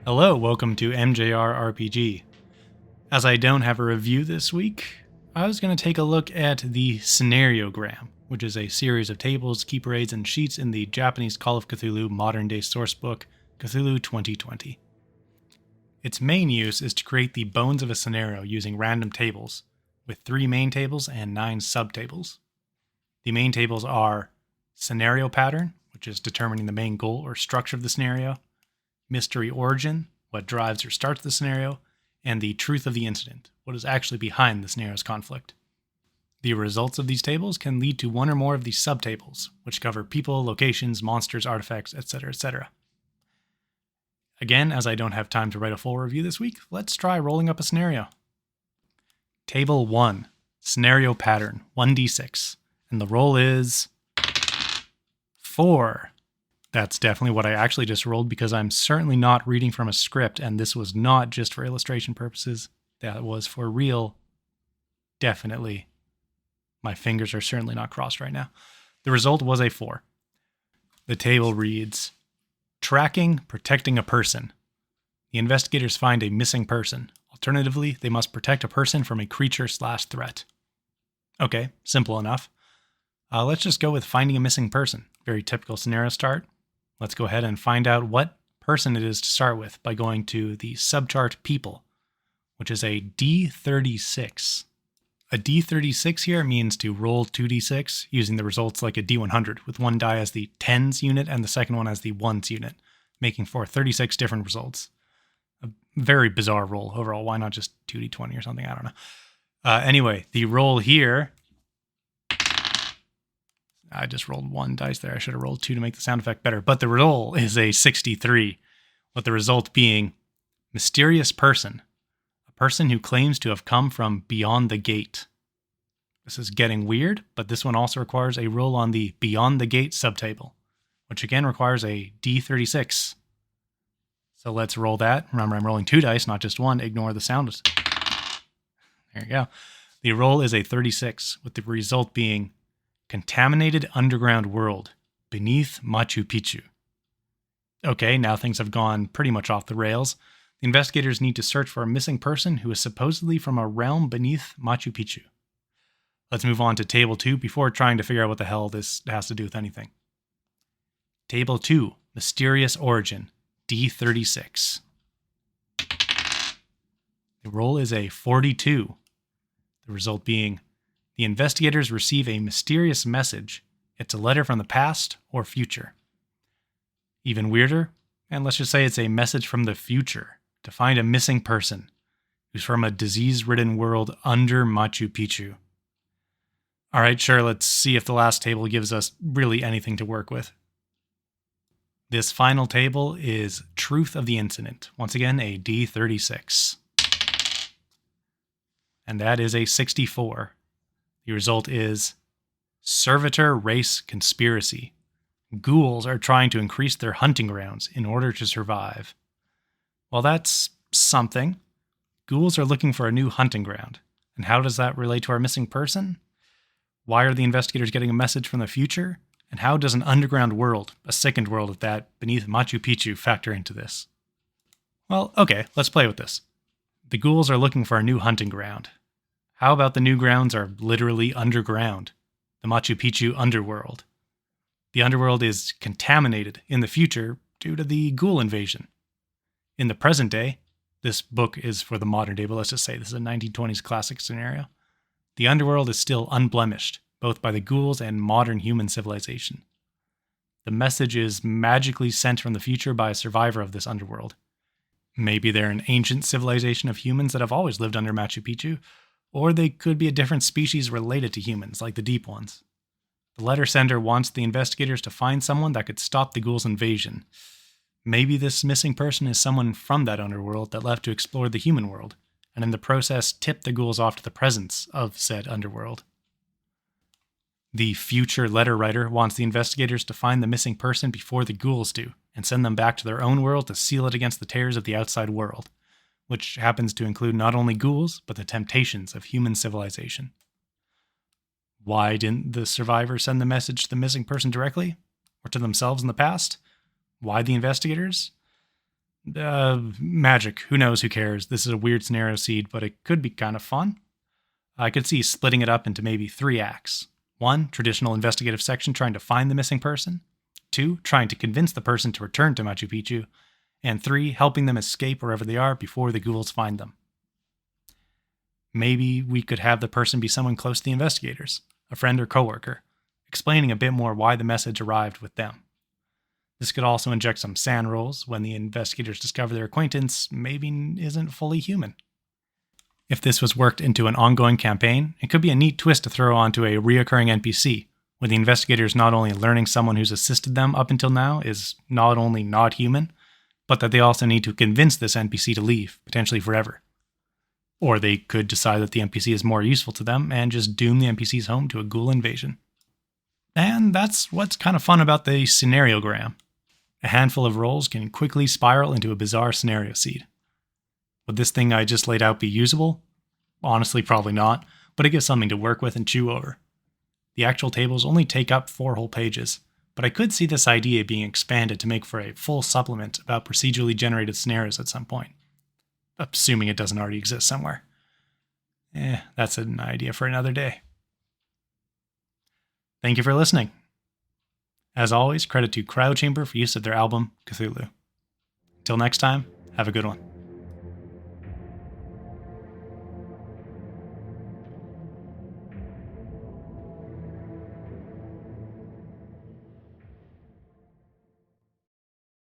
Hello, welcome to MJR RPG. As I don't have a review this week, I was going to take a look at the Scenariogram, which is a series of tables, keeper aids, and sheets in the Japanese Call of Cthulhu modern-day sourcebook, Cthulhu 2020. Its main use is to create the bones of a scenario using random tables, with 3 main tables and 9 subtables. The main tables are Scenario Pattern, which is determining the main goal or structure of the scenario, Mystery Origin, what drives or starts the scenario, and the Truth of the Incident, what is actually behind the scenario's conflict. The results of these tables can lead to one or more of these subtables, which cover people, locations, monsters, artifacts, etc., etc. Again, as I don't have time to write a full review this week, let's try rolling up a scenario. Table 1, Scenario Pattern, 1d6, and the roll is 4. That's definitely what I actually just rolled because I'm certainly not reading from a script, and this was not just for illustration purposes. That was for real. Definitely. My fingers are certainly not crossed right now. The result was a 4. The table reads, Tracking, protecting a person. The investigators find a missing person. Alternatively, they must protect a person from a creature/threat. Okay, simple enough. Let's just go with finding a missing person. Very typical scenario start. Let's go ahead and find out what person it is to start with by going to the subchart People, which is a D36. A D36 here means to roll 2d6 using the results like a D100, with one die as the tens unit and the second one as the ones unit, making for 36 different results. A very bizarre roll overall. Why not just 2d20 or something? I don't know. Anyway, the roll here, I just rolled 1 dice there. I should have rolled 2 to make the sound effect better. But the roll is a 63, with the result being Mysterious Person, a person who claims to have come from beyond the gate. This is getting weird, but this one also requires a roll on the Beyond the Gate subtable, which again requires a D36. So let's roll that. Remember, I'm rolling 2 dice, not just 1. Ignore the sound. There you go. The roll is a 36, with the result being Contaminated Underground World, Beneath Machu Picchu. Okay, now things have gone pretty much off the rails. The investigators need to search for a missing person who is supposedly from a realm beneath Machu Picchu. Let's move on to Table 2 before trying to figure out what the hell this has to do with anything. Table 2, Mysterious Origin, D36. The roll is a 42. The result being the investigators receive a mysterious message. It's a letter from the past or future. Even weirder, and let's just say it's a message from the future to find a missing person who's from a disease-ridden world under Machu Picchu. All right, sure, let's see if the last table gives us really anything to work with. This final table is Truth of the Incident. Once again, a D36. And that is a 64. The result is Servitor Race Conspiracy. Ghouls are trying to increase their hunting grounds in order to survive. Well, that's something. Ghouls are looking for a new hunting ground. And how does that relate to our missing person? Why are the investigators getting a message from the future? And how does an underground world, a sickened world at that, beneath Machu Picchu factor into this? Well, okay, let's play with this. The ghouls are looking for a new hunting ground. How about the new grounds are literally underground? The Machu Picchu underworld. The underworld is contaminated in the future due to the ghoul invasion. In the present day, this book is for the modern day, but let's just say this is a 1920s classic scenario. The underworld is still unblemished, both by the ghouls and modern human civilization. The message is magically sent from the future by a survivor of this underworld. Maybe they're an ancient civilization of humans that have always lived under Machu Picchu, or they could be a different species related to humans, like the deep ones. The letter sender wants the investigators to find someone that could stop the ghouls' invasion. Maybe this missing person is someone from that underworld that left to explore the human world, and in the process tipped the ghouls off to the presence of said underworld. The future letter writer wants the investigators to find the missing person before the ghouls do, and send them back to their own world to seal it against the terrors of the outside world, which happens to include not only ghouls, but the temptations of human civilization. Why didn't the survivor send the message to the missing person directly? Or to themselves in the past? Why the investigators? Magic. Who knows? Who cares? This is a weird scenario seed, but it could be kind of fun. I could see splitting it up into maybe 3 acts. 1, traditional investigative section trying to find the missing person. 2, trying to convince the person to return to Machu Picchu. And 3, helping them escape wherever they are before the ghouls find them. Maybe we could have the person be someone close to the investigators, a friend or coworker, explaining a bit more why the message arrived with them. This could also inject some sand rolls when the investigators discover their acquaintance maybe isn't fully human. If this was worked into an ongoing campaign, it could be a neat twist to throw onto a reoccurring NPC, with the investigators not only learning someone who's assisted them up until now is not only not human, but that they also need to convince this NPC to leave, potentially forever. Or they could decide that the NPC is more useful to them and just doom the NPC's home to a ghoul invasion. And that's what's kind of fun about the Scenariogram. A handful of rolls can quickly spiral into a bizarre scenario seed. Would this thing I just laid out be usable? Honestly, probably not, but it gives something to work with and chew over. The actual tables only take up 4 whole pages, but I could see this idea being expanded to make for a full supplement about procedurally generated scenarios at some point. Assuming it doesn't already exist somewhere. That's an idea for another day. Thank you for listening. As always, credit to Cryochamber for use of their album, Cthulhu. Until next time, have a good one.